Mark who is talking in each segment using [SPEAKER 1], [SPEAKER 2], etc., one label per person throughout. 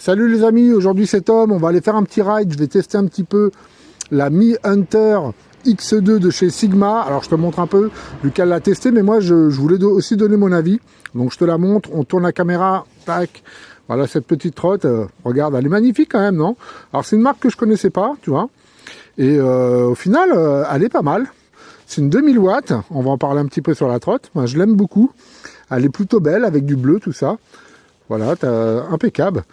[SPEAKER 1] Salut les amis, aujourd'hui c'est Tom, on va aller faire un petit ride, je vais tester un petit peu la Mi Hunter X2 de chez Sigma. Alors je te montre un peu, Lucas l'a testé, mais moi je voulais aussi donner mon avis. Donc je te la montre, on tourne la caméra, tac, voilà cette petite trotte, regarde, elle est magnifique quand même, non? Alors c'est une marque que je connaissais pas, tu vois, et au final, elle est pas mal. C'est une 2000 watts, on va en parler un petit peu sur la trotte, moi je l'aime beaucoup, elle est plutôt belle avec du bleu, tout ça, voilà, impeccable.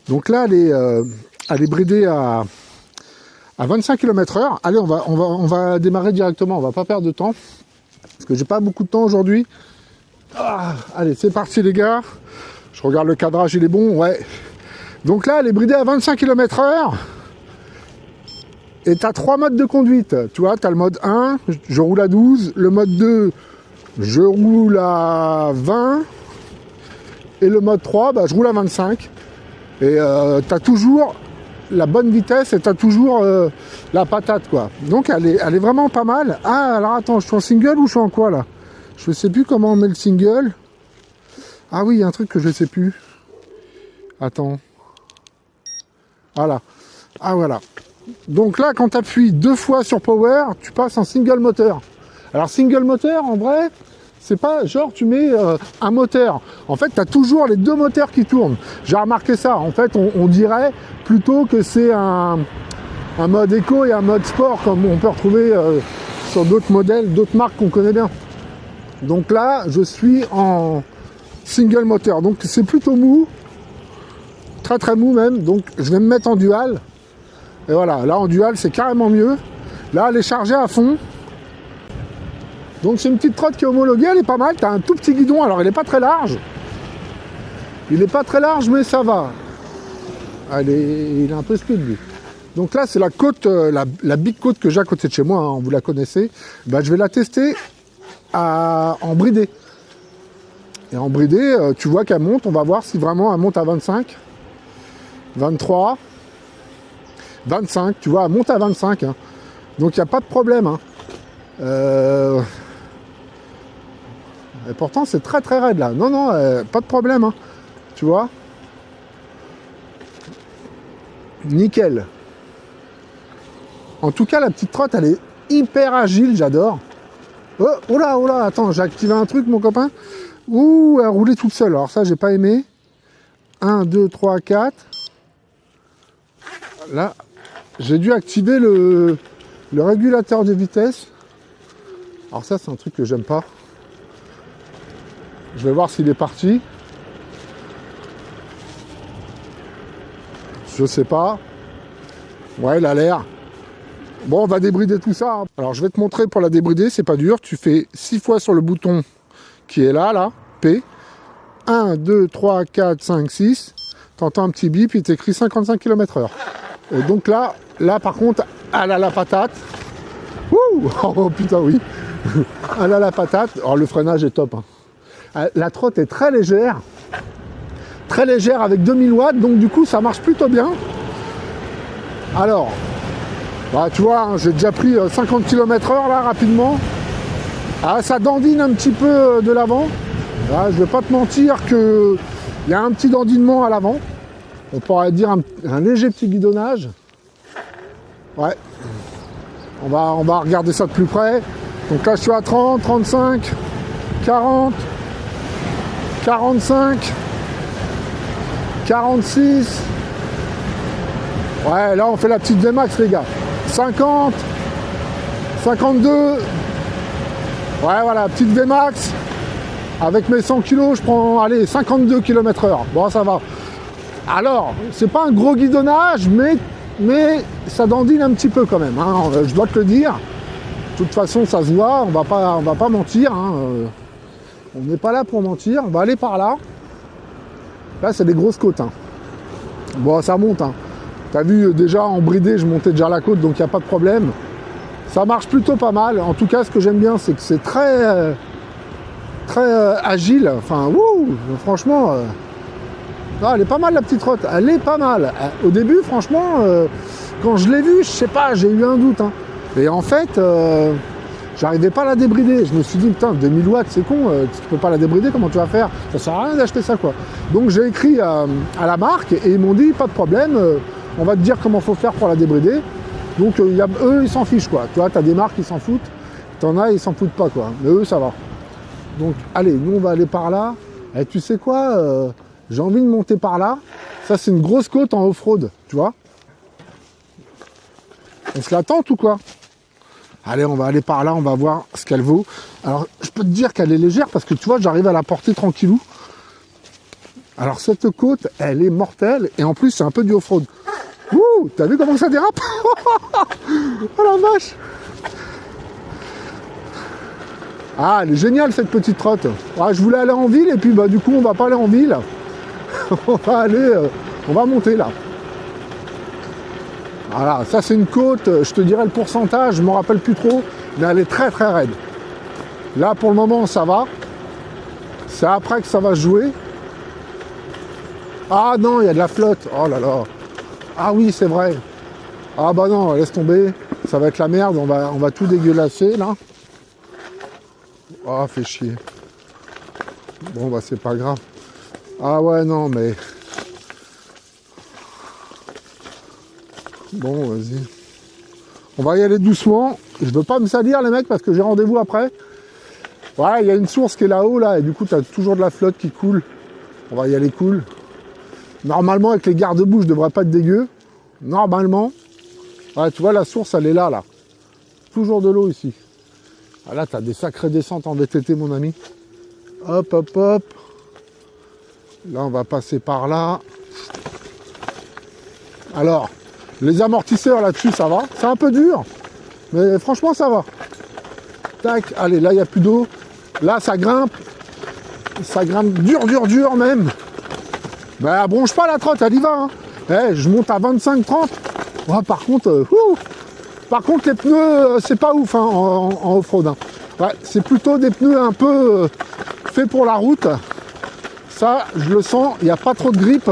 [SPEAKER 1] Donc là, elle est bridée à 25 km/h. Allez, on va démarrer directement, on va pas perdre de temps, parce que j'ai pas beaucoup de temps aujourd'hui. Allez, c'est parti les gars. Je regarde le cadrage, il est bon, ouais. Donc là, elle est bridée à 25 km/h. Et tu as 3 modes de conduite. Tu vois, tu as le mode 1, je roule à 12. Le mode 2, je roule à 20. Et le mode 3, bah, je roule à 25. Et tu as toujours la bonne vitesse et tu as toujours la patate, quoi. Donc elle est vraiment pas mal. Ah, alors attends, je suis en single ou je suis en quoi, là? Je sais plus comment on met le single. Ah oui, il y a un truc que je sais plus. Attends. Voilà. Ah, voilà. Donc là, quand tu appuies 2 fois sur Power, tu passes en single moteur. Alors single moteur, en vrai, c'est pas genre tu mets un moteur. En fait, tu as toujours les 2 moteurs qui tournent. J'ai remarqué ça. En fait, on dirait plutôt que c'est un mode éco et un mode sport, comme on peut retrouver sur d'autres modèles, d'autres marques qu'on connaît bien. Donc là, je suis en single moteur. Donc c'est plutôt mou. Très très mou même. Donc je vais me mettre en dual. Et voilà, là en dual, c'est carrément mieux. Là, elle est chargée à fond. Donc c'est une petite trotte qui est homologuée, elle est pas mal. Tu as un tout petit guidon, alors il n'est pas très large. Il n'est pas très large, mais ça va. Il est un peu speed lui. Donc là, c'est la côte, la big côte que j'ai à côté de chez moi, hein, vous la connaissez. Ben, je vais la tester en bridé. Et en bridé, tu vois qu'elle monte, on va voir si vraiment elle monte à 25, 23, 25, tu vois, elle monte à 25. Hein. Donc il n'y a pas de problème. Hein. Et pourtant c'est très très raide là. Non, non, pas de problème. Hein. Tu vois. Nickel. En tout cas, la petite trotte, elle est hyper agile, j'adore. Oh là, attends, j'ai activé un truc, mon copain. Ouh, elle roulait toute seule. Alors ça, j'ai pas aimé. 1, 2, 3, 4. Là, j'ai dû activer le régulateur de vitesse. Alors ça, c'est un truc que j'aime pas. Je vais voir s'il est parti. Je sais pas. Ouais, il a l'air. Bon, on va débrider tout ça. Alors, je vais te montrer pour la débrider, c'est pas dur. Tu fais 6 fois sur le bouton qui est là, P. 1, 2, 3, 4, 5, 6. T'entends un petit bip, il t'écrit 55 km/h. Et donc là, par contre, elle a la patate. Ouh, oh putain, oui. Elle a la patate. Alors, le freinage est top. Hein. La trotte est très légère. Très légère avec 2000 watts. Donc, du coup, ça marche plutôt bien. Alors, bah, tu vois, hein, j'ai déjà pris 50 km/h là, rapidement. Ah, ça dandine un petit peu de l'avant. Ah, je vais pas te mentir qu'il y a un petit dandinement à l'avant. On pourrait dire un léger petit guidonnage. Ouais. On va regarder ça de plus près. Donc là, je suis à 30, 35, 40, 45, 46. Ouais, là, on fait la petite VMAX, les gars. 50, 52. Ouais, voilà, petite VMAX. Avec mes 100 kg, je prends, allez, 52 km/h. Bon, ça va. Alors, c'est pas un gros guidonnage, mais ça dandine un petit peu quand même. Hein, je dois te le dire. De toute façon, ça se voit. On va pas mentir. Hein, on n'est pas là pour mentir. On va aller par là. Là, c'est des grosses côtes. Hein. Bon, ça monte. Hein. T'as vu, déjà en bridé, je montais déjà la côte, donc il n'y a pas de problème. Ça marche plutôt pas mal. En tout cas, ce que j'aime bien, c'est que c'est très agile. Enfin, franchement, elle est pas mal la petite trotte. Elle est pas mal. Au début, franchement, quand je l'ai vue, je sais pas, j'ai eu un doute. Hein. Et en fait, j'arrivais pas à la débrider. Je me suis dit, putain, 2000 watts, c'est con, tu peux pas la débrider, comment tu vas faire? Ça sert à rien d'acheter ça, quoi. Donc j'ai écrit à la marque et ils m'ont dit, pas de problème, on va te dire comment faut faire pour la débrider. Donc eux, ils s'en fichent, quoi. Tu vois, t'as des marques qui s'en foutent, t'en as, ils s'en foutent pas, quoi. Mais eux, ça va. Donc, allez, nous, on va aller par là. Et tu sais quoi, j'ai envie de monter par là. Ça, c'est une grosse côte en off-road, tu vois. On se la tente ou quoi? Allez, on va aller par là, on va voir ce qu'elle vaut. Alors, je peux te dire qu'elle est légère parce que tu vois, j'arrive à la porter tranquillou. Alors, cette côte, elle est mortelle. Et en plus, c'est un peu du off-road. Ouh, t'as vu comment ça dérape? Oh la vache! Ah, elle est géniale cette petite trotte. Ouais, je voulais aller en ville et puis bah du coup on va pas aller en ville. On va aller, on va monter là. Voilà, ça c'est une côte, je te dirais le pourcentage, je m'en rappelle plus trop, mais elle est très très raide. Là pour le moment ça va. C'est après que ça va jouer. Ah non, il y a de la flotte. Oh là là. Ah oui, c'est vrai. Ah bah non, laisse tomber. Ça va être la merde, on va tout dégueulasser là. Ah, fait chier. Bon, bah, c'est pas grave. Ah ouais, non, mais... Bon, vas-y. On va y aller doucement. Je veux pas me salir, les mecs, parce que j'ai rendez-vous après. Ouais, il y a une source qui est là-haut, là, et du coup, t'as toujours de la flotte qui coule. On va y aller cool. Normalement, avec les garde-boue, je devrais pas être dégueu. Normalement. Ouais, tu vois, la source, elle est là, là. Toujours de l'eau, ici. Ah là, t'as des sacrées descentes en VTT, mon ami. Hop, hop, hop. Là, on va passer par là. Alors, les amortisseurs là-dessus, ça va. C'est un peu dur, mais franchement, ça va. Tac, allez, là, il n'y a plus d'eau. Là, ça grimpe. Ça grimpe dur, dur, dur même. Ben, elle bronche pas la trotte, elle y va. Hein. Eh, je monte à 25-30. Ouais, par contre, les pneus, c'est pas ouf hein, en off-road. Hein. Ouais, c'est plutôt des pneus un peu faits pour la route. Ça, je le sens, il n'y a pas trop de grippe.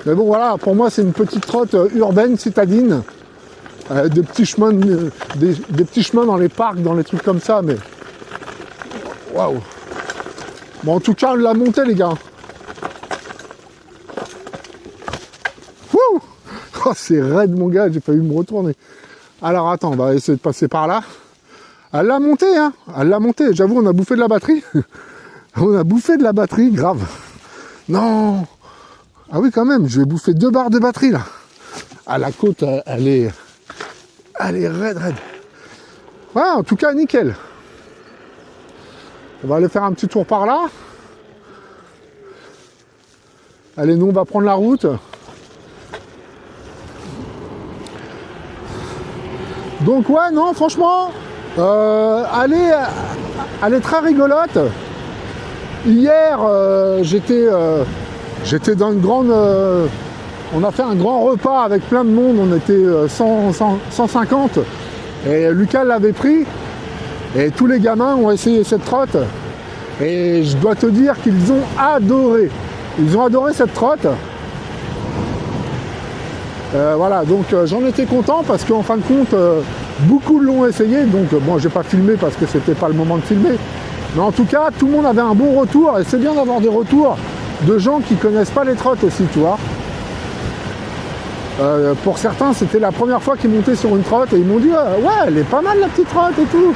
[SPEAKER 1] Mais bon, voilà, pour moi, c'est une petite trotte urbaine, citadine. Des petits chemins, des petits chemins dans les parcs, dans les trucs comme ça, mais... Waouh. Bon, en tout cas, on l'a monté, les gars. Wouh. Oh, c'est raide, mon gars, j'ai failli me retourner. Alors, attends, on va essayer de passer par là. Elle l'a monté, hein. Elle l'a monté. J'avoue, on a bouffé de la batterie. On a bouffé de la batterie, grave. Non. Ah oui, quand même, je vais bouffer 2 barres de batterie, là. Ah, la côte, elle est raide, raide. Ouais, en tout cas, nickel. On va aller faire un petit tour par là. Allez, nous, on va prendre la route. Donc, ouais, non, franchement, elle est très rigolote. Hier, j'étais dans une grande... on a fait un grand repas avec plein de monde, on était 150. Et Lucas l'avait pris. Et tous les gamins ont essayé cette trotte. Et je dois te dire qu'ils ont adoré. Ils ont adoré cette trotte. Voilà, donc j'en étais content parce qu'en fin de compte, beaucoup l'ont essayé. Donc bon, j'ai pas filmé parce que c'était pas le moment de filmer. Mais en tout cas, tout le monde avait un bon retour. Et c'est bien d'avoir des retours de gens qui connaissent pas les trottes aussi, tu vois. Pour certains, c'était la première fois qu'ils montaient sur une trotte et ils m'ont dit ouais, elle est pas mal la petite trotte et tout.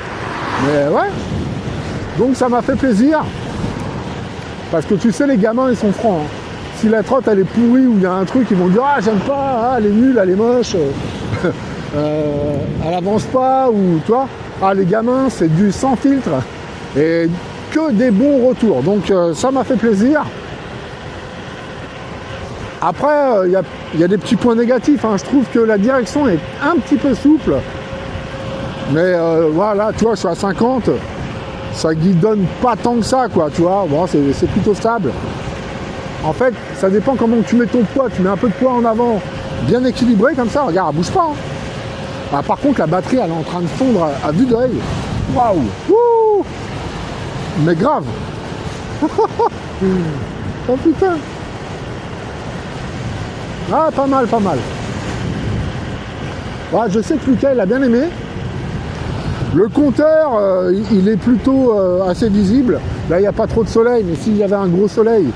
[SPEAKER 1] Mais ouais. Donc ça m'a fait plaisir. Parce que tu sais, les gamins, ils sont francs. Hein. Si la trotte, elle est pourrie ou il y a un truc, ils vont dire ah, j'aime pas, ah, elle est nulle, elle est moche, elle avance pas, ou toi. Ah, les gamins, c'est du sans filtre. Et que des bons retours. Donc ça m'a fait plaisir. Après, il y a des petits points négatifs. Hein. Je trouve que la direction est un petit peu souple. Mais voilà, tu vois, je suis à 50. Ça guidonne pas tant que ça, quoi, tu vois. Bon, c'est plutôt stable. En fait, ça dépend comment tu mets ton poids. Tu mets un peu de poids en avant, bien équilibré comme ça. Regarde, elle bouge pas. Hein. Ah, par contre, la batterie, elle est en train de fondre à vue d'œil. Waouh. Wouh. Mais grave. Oh putain. Ah, pas mal, pas mal. Ouais, je sais que Lucas, il a bien aimé. Le compteur, il est plutôt assez visible. Là, il n'y a pas trop de soleil, mais s'il y avait un gros soleil,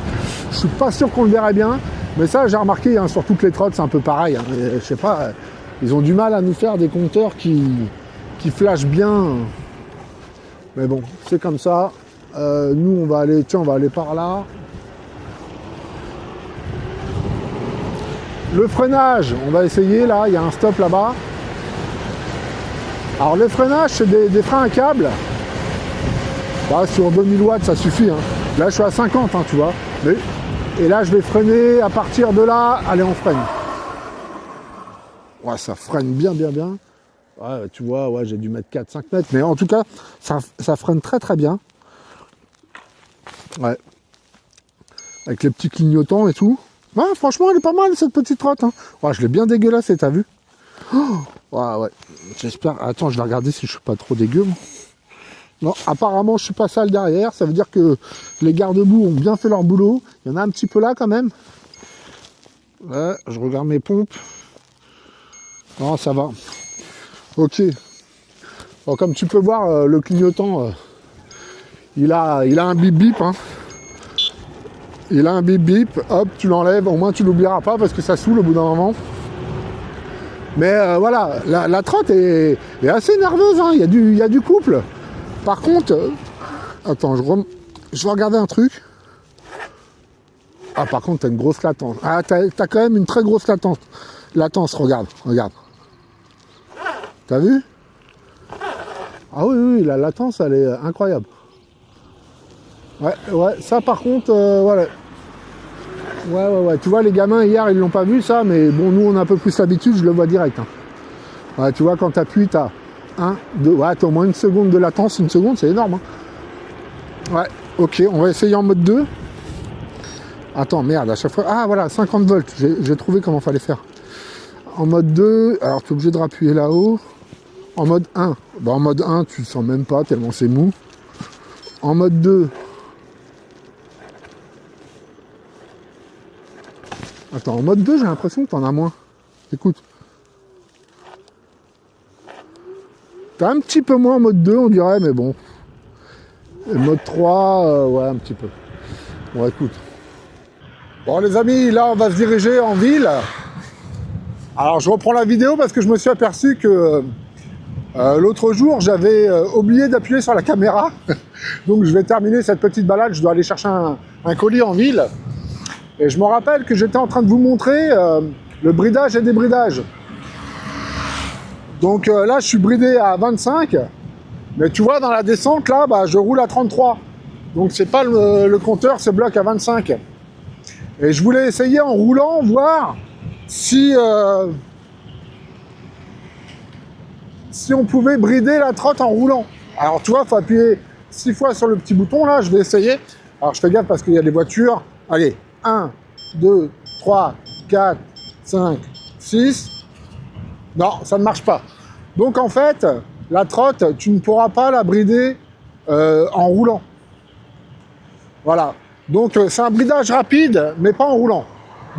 [SPEAKER 1] je suis pas sûr qu'on le verrait bien. Mais ça, j'ai remarqué, hein, sur toutes les trottes, c'est un peu pareil. Hein. Je sais pas, ils ont du mal à nous faire des compteurs qui flashent bien. Mais bon, c'est comme ça. Nous, on va aller par là. Le freinage, on va essayer, là, il y a un stop là-bas. Alors le freinage, c'est des freins à câble. Bah, sur 2000 watts, ça suffit. Hein. Là, je suis à 50, hein, tu vois. Et là, je vais freiner. À partir de là, allez, on freine. Ouais, ça freine bien. Ouais, tu vois, ouais, j'ai dû mettre 4-5 mètres. Mais en tout cas, ça freine très bien. Ouais. Avec les petits clignotants et tout. Ouais, franchement, elle est pas mal, cette petite trotte. Hein. Ouais, je l'ai bien dégueulassée, t'as vu? Ouais. J'espère. Attends, je vais regarder si je suis pas trop dégueu. Moi. Non, apparemment, je suis pas sale derrière. Ça veut dire que les garde-boue ont bien fait leur boulot. Il y en a un petit peu là, quand même. Ouais, je regarde mes pompes. Non, ça va. Ok. Bon, comme tu peux voir, le clignotant, il a un bip-bip. Hein. Il a un bip-bip. Hop, tu l'enlèves. Au moins, tu l'oublieras pas parce que ça saoule au bout d'un moment. Mais voilà, la trotte est assez nerveuse, hein. Il y a du couple. Par contre, attends, je vais regarder un truc. Ah, par contre, t'as une grosse latence. Ah, t'as quand même une très grosse latence, regarde. T'as vu? Ah oui, la latence, elle est incroyable. Ouais, ça par contre, voilà. Ouais, tu vois, les gamins, hier, ils l'ont pas vu, ça, mais bon, nous, on a un peu plus l'habitude, je le vois direct. Hein. Ouais, tu vois, quand t'appuies, t'as 1, 2, ouais, t'as au moins une seconde de latence. Une seconde, c'est énorme. Hein. Ouais, ok, on va essayer en mode 2. Attends, merde, à chaque fois... Ah, voilà, 50 volts, j'ai trouvé comment fallait faire. En mode 2, alors tu es obligé de rappuyer là-haut. En mode 1, bah, en mode 1, tu le sens même pas, tellement c'est mou. En mode 2... Attends, en mode 2, j'ai l'impression que t'en as moins. Écoute. T'as un petit peu moins en mode 2, on dirait, mais bon. Et mode 3, ouais, un petit peu. Bon, écoute. Bon, les amis, là, on va se diriger en ville. Alors, je reprends la vidéo parce que je me suis aperçu que l'autre jour, j'avais oublié d'appuyer sur la caméra. Donc, je vais terminer cette petite balade. Je dois aller chercher un colis en ville. Et je me rappelle que j'étais en train de vous montrer le bridage et débridage. Donc là, je suis bridé à 25. Mais tu vois, dans la descente, là, bah, je roule à 33. Donc c'est pas le compteur, c'est bloque à 25. Et je voulais essayer en roulant, voir si on pouvait brider la trotte en roulant. Alors tu vois, il faut appuyer 6 fois sur le petit bouton, là, je vais essayer. Alors je fais gaffe parce qu'il y a des voitures. Allez. 1, 2, 3, 4, 5, 6. Non, ça ne marche pas. Donc en fait, la trotte, tu ne pourras pas la brider en roulant. Voilà. Donc c'est un bridage rapide, mais pas en roulant.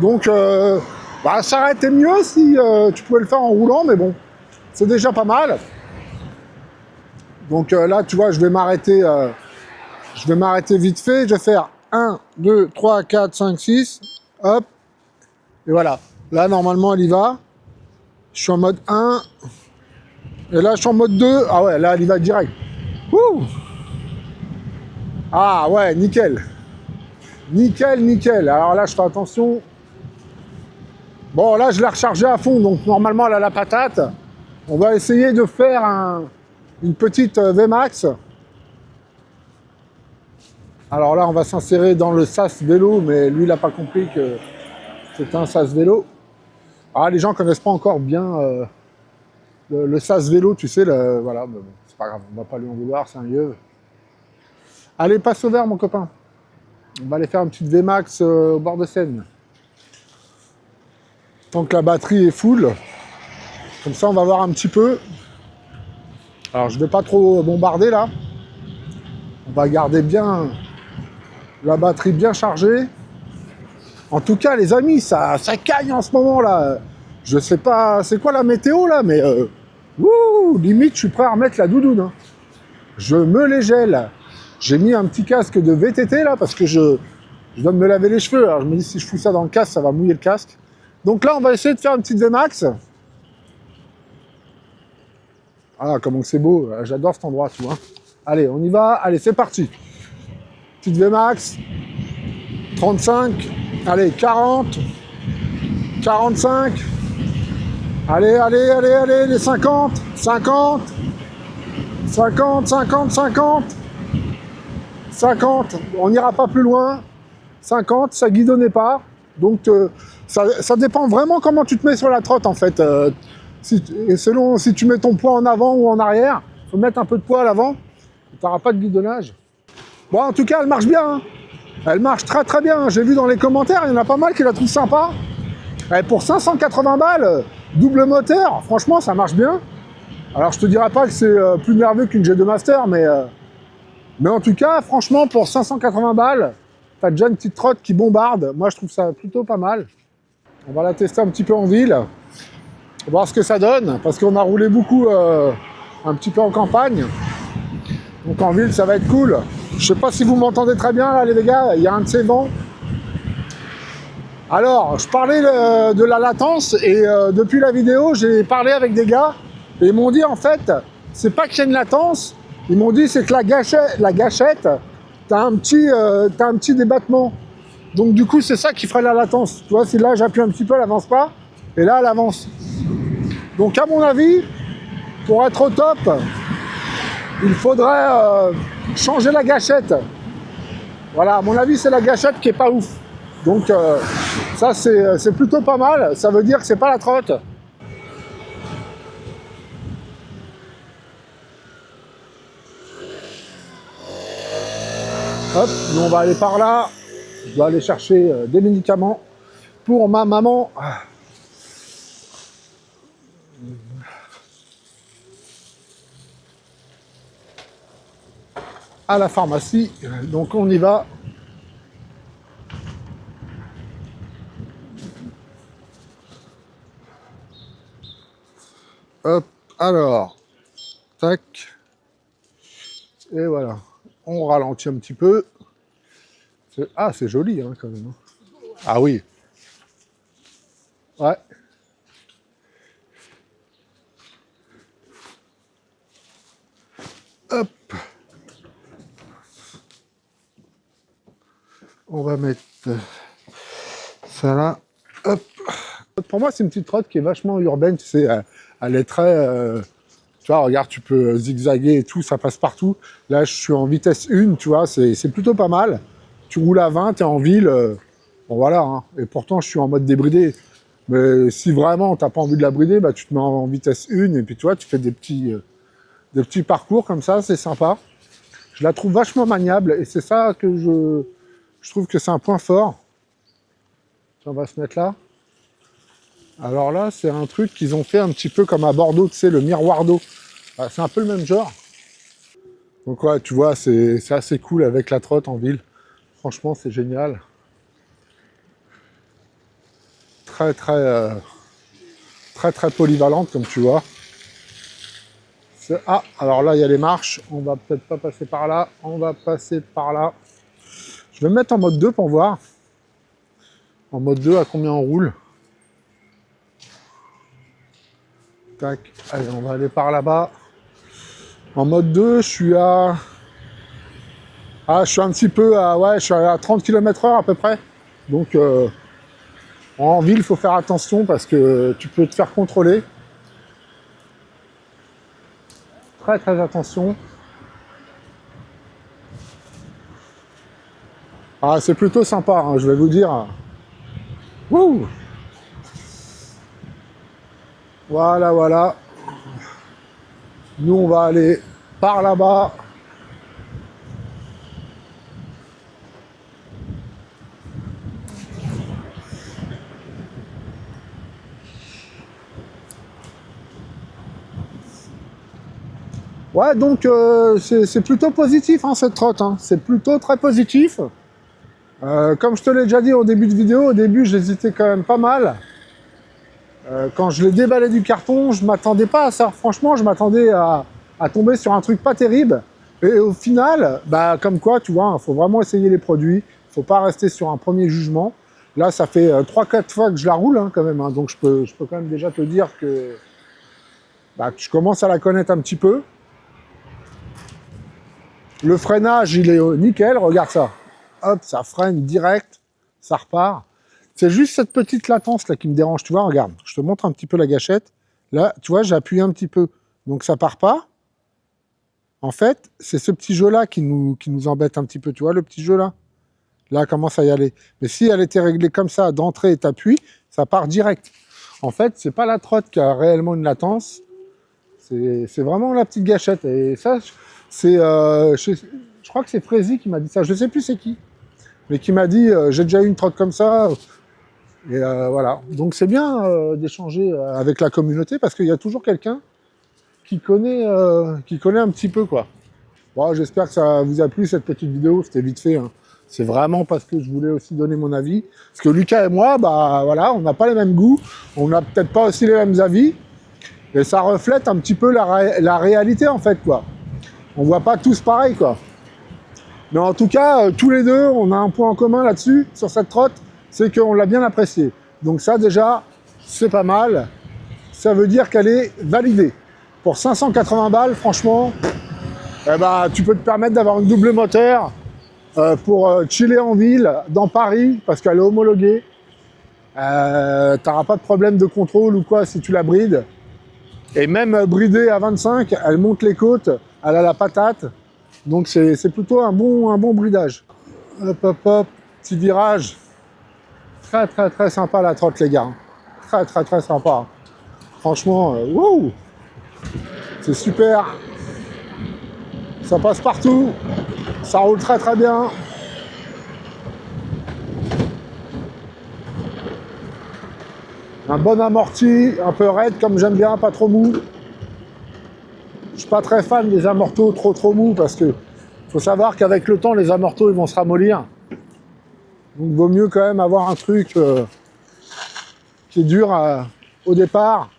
[SPEAKER 1] Donc ça aurait été mieux si tu pouvais le faire en roulant, mais bon, c'est déjà pas mal. Donc là, tu vois, je vais m'arrêter vite fait. Je vais faire 1, 2, 3, 4, 5, 6, hop, et voilà. Là, normalement, elle y va. Je suis en mode 1, et là, je suis en mode 2. Ah ouais, là, elle y va direct. Ouh. Ah ouais, nickel. Nickel. Alors là, je fais attention. Bon, là, je l'ai rechargé à fond, donc normalement, elle a la patate. On va essayer de faire une petite VMAX. Alors là, on va s'insérer dans le sas vélo, mais lui, il n'a pas compris que c'était un sas vélo. Ah, les gens connaissent pas encore bien le sas vélo, tu sais, voilà, mais bon, c'est pas grave, on va pas lui en vouloir, c'est un vieux. Allez, passe au vert, mon copain. On va aller faire une petite VMAX au bord de Seine. Tant que la batterie est full, comme ça, on va voir un petit peu. Alors, je vais pas trop bombarder, là. On va garder bien la batterie bien chargée. En tout cas, les amis, ça caille en ce moment là. Je sais pas, c'est quoi la météo là, mais Wouh, limite, je suis prêt à remettre la doudoune. Hein. Je me les gèle. J'ai mis un petit casque de VTT là parce que je dois me laver les cheveux. Alors je me dis si je fous ça dans le casque, ça va mouiller le casque. Donc là, on va essayer de faire une petite VMAX. Ah, comment c'est beau. J'adore cet endroit, tu vois. Allez, on y va. Allez, c'est parti. Petite VMAX. 35. Allez, 40. 45. Allez, allez, allez, allez, les 50. 50. 50, 50, 50. 50. On n'ira pas plus loin. 50, ça guidonnait pas. Donc, ça dépend vraiment comment tu te mets sur la trotte, en fait. Et selon si tu mets ton poids en avant ou en arrière, il faut mettre un peu de poids à l'avant. Tu n'auras pas de guidonnage. Bon, en tout cas, elle marche bien. Hein. Elle marche très très bien. J'ai vu dans les commentaires, il y en a pas mal qui la trouvent sympa. Et pour 580 balles, double moteur, franchement, ça marche bien. Alors, je te dirais pas que c'est plus nerveux qu'une G2 Master, mais en tout cas, franchement, pour 580 balles, t'as déjà une petite trotte qui bombarde. Moi, je trouve ça plutôt pas mal. On va la tester un petit peu en ville. Voir ce que ça donne, parce qu'on a roulé beaucoup un petit peu en campagne. Donc en ville, ça va être cool. Je sais pas si vous m'entendez très bien, là, les gars. Il y a un de ces vents. Alors, je parlais de la latence, et depuis la vidéo, j'ai parlé avec des gars, et ils m'ont dit, en fait, c'est pas qu'il y a une latence, ils m'ont dit, c'est que la gâchette, t'as un petit débattement. Donc du coup, c'est ça qui ferait la latence. Tu vois, si là, j'appuie un petit peu, elle avance pas, et là, elle avance. Donc à mon avis, pour être au top, il faudrait changer la gâchette. Voilà, à mon avis, c'est la gâchette qui est pas ouf. Donc ça, c'est plutôt pas mal. Ça veut dire que c'est pas la trotte. Hop, nous on va aller par là. Je dois aller chercher des médicaments pour ma maman. À la pharmacie. Donc on y va. Hop, alors, tac, et voilà, on ralentit un petit peu. Ah, c'est joli, hein, quand même. Ah oui. Ouais. Hop. On va mettre ça là. Hop. Pour moi, c'est une petite trotte qui est vachement urbaine, tu sais, elle est très... tu vois, regarde, tu peux zigzaguer et tout, ça passe partout. Là, je suis en vitesse 1, tu vois, c'est plutôt pas mal. Tu roules à 20, tu es en ville, bon voilà, hein. Et pourtant, je suis en mode débridé. Mais si vraiment, t'as pas envie de la brider, bah, tu te mets en vitesse 1, et puis tu vois, tu fais des petits parcours comme ça, c'est sympa. Je la trouve vachement maniable, et c'est ça que je trouve que c'est un point fort. On va se mettre là. Alors là, c'est un truc qu'ils ont fait un petit peu comme à Bordeaux, tu sais, le miroir d'eau. C'est un peu le même genre. Donc ouais, tu vois, c'est assez cool avec la trotte en ville. Franchement, c'est génial. Très, très, très polyvalente, comme tu vois. Ah, alors là, il y a les marches. On va peut-être pas passer par là. On va passer par là. Je vais me mettre en mode 2 pour voir. En mode 2, à combien on roule. Tac. Allez, on va aller par là-bas. En mode 2, je suis à... Ah, je suis un petit peu à... Ouais, je suis à 30 km/h à peu près. Donc, en ville, il faut faire attention parce que tu peux te faire contrôler. Très, très attention. Ah, c'est plutôt sympa, hein, je vais vous dire. Wouh! Voilà, voilà. Nous, on va aller par là-bas. Ouais, donc c'est plutôt positif, hein, cette trotte. Hein. C'est plutôt très positif. Comme je te l'ai déjà dit au début de vidéo, au début, j'hésitais quand même pas mal. Quand je l'ai déballé du carton, je m'attendais pas à ça. Franchement, je m'attendais à tomber sur un truc pas terrible. Et au final, bah, comme quoi, tu vois, il faut vraiment essayer les produits. Il ne faut pas rester sur un premier jugement. Là, ça fait 3-4 fois que je la roule, hein, quand même. Hein, donc, je peux quand même déjà te dire que je commence à la connaître un petit peu. Le freinage, il est nickel. Regarde ça. Hop, ça freine direct. Ça repart. C'est juste cette petite latence là qui me dérange. Tu vois, regarde. Je te montre un petit peu la gâchette. Là, tu vois, j'ai appuyé un petit peu. Donc, ça part pas. En fait, c'est ce petit jeu-là qui nous embête un petit peu. Tu vois, le petit jeu-là. Là, commence à y aller. Mais si elle était réglée comme ça, d'entrée et t'appuies, ça part direct. En fait, c'est pas la trotte qui a réellement une latence. C'est vraiment la petite gâchette. Et ça, c'est... je crois que c'est Frézy qui m'a dit ça. Je sais plus c'est qui. Mais qui m'a dit, j'ai déjà eu une trotte comme ça. Et voilà. Donc c'est bien d'échanger avec la communauté parce qu'il y a toujours quelqu'un qui connaît un petit peu, quoi. Bon, j'espère que ça vous a plu, cette petite vidéo. C'était vite fait, hein. C'est vraiment parce que je voulais aussi donner mon avis. Parce que Lucas et moi, bah voilà, on n'a pas les mêmes goûts, on n'a peut-être pas aussi les mêmes avis, et ça reflète un petit peu la réalité, en fait, quoi. On voit pas tous pareil, quoi. Mais en tout cas, tous les deux, on a un point en commun là-dessus, sur cette trotte, c'est qu'on l'a bien appréciée. Donc ça, déjà, c'est pas mal. Ça veut dire qu'elle est validée. Pour 580 balles, franchement, eh ben, tu peux te permettre d'avoir une double moteur, pour chiller en ville, dans Paris, parce qu'elle est homologuée. T'auras pas de problème de contrôle ou quoi si tu la brides. Et même bridée à 25, elle monte les côtes, elle a la patate. Donc c'est plutôt un bon bridage. Hop, hop, hop, petit virage. Très, très, très sympa la trotte, les gars. Très, très, très sympa. Franchement, wow, c'est super. Ça passe partout. Ça roule très très bien. Un bon amorti, un peu raide comme j'aime bien, pas trop mou. Je suis pas très fan des amortos trop mous parce que faut savoir qu'avec le temps les amortos ils vont se ramollir. Donc il vaut mieux quand même avoir un truc qui est dur au départ.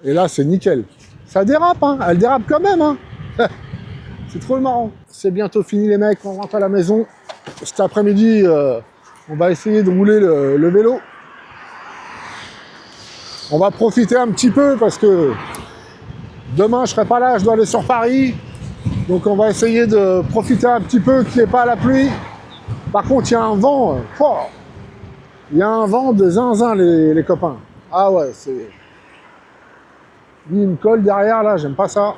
[SPEAKER 1] Et là c'est nickel. Ça dérape, hein, elle dérape quand même, hein. C'est trop marrant. C'est bientôt fini les mecs, on rentre à la maison. Cet après-midi, on va essayer de rouler le vélo. On va profiter un petit peu parce que demain je serai pas là, je dois aller sur Paris. Donc on va essayer de profiter un petit peu qu'il n'y ait pas la pluie. Par contre, il y a un vent. Il y a un vent de zinzin, les copains. Ah ouais, c'est... Lui, il me colle derrière, là, j'aime pas ça.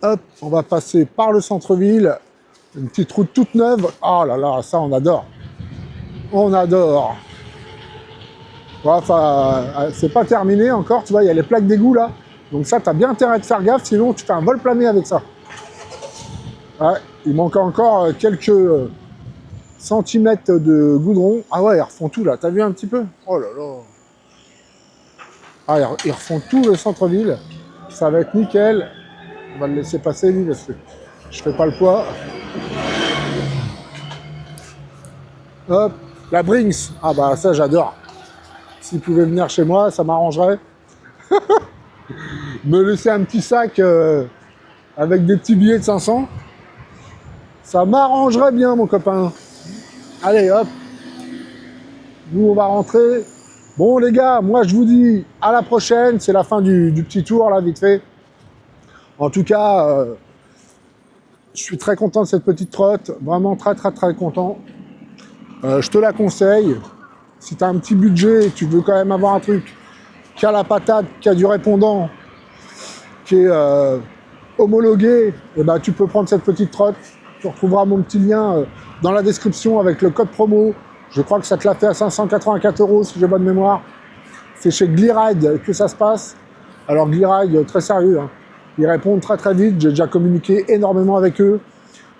[SPEAKER 1] Hop, on va passer par le centre-ville. Une petite route toute neuve. Oh là là, ça, on adore. On adore. Ouais, enfin, c'est pas terminé encore, tu vois, il y a les plaques d'égout, là. Donc ça, t'as bien intérêt de faire gaffe, sinon tu fais un vol plané avec ça. Ouais, il manque encore quelques centimètres de goudron. Ah ouais, ils refont tout, là. T'as vu un petit peu? Oh là là. Ah, ils refont tout le centre-ville. Ça va être nickel. On va le laisser passer, lui, parce que je fais pas le poids. Hop, la Brinks. Ah bah ça, j'adore. S'il pouvait venir chez moi, ça m'arrangerait. Me laisser un petit sac avec des petits billets de 500. Ça m'arrangerait bien, mon copain. Allez, hop. Nous, on va rentrer. Bon, les gars, moi, je vous dis à la prochaine. C'est la fin du petit tour, là, vite fait. En tout cas, je suis très content de cette petite trotte. Vraiment très, très, très content. Je te la conseille. Si tu as un petit budget et que tu veux quand même avoir un truc qui a la patate, qui a du répondant, qui est homologué, et ben, tu peux prendre cette petite trotte. Tu retrouveras mon petit lien dans la description avec le code promo. Je crois que ça te l'a fait à 584 € si j'ai bonne mémoire. C'est chez Glyride que ça se passe. Alors Glyride, très sérieux, hein. Ils répondent très très vite. J'ai déjà communiqué énormément avec eux.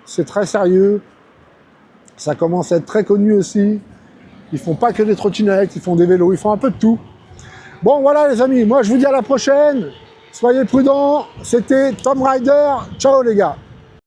[SPEAKER 1] C'est très sérieux. Ça commence à être très connu aussi. Ils font pas que des trottinettes, ils font des vélos, ils font un peu de tout. Bon voilà les amis, moi je vous dis à la prochaine. Soyez prudents. C'était Tom Rider. Ciao les gars.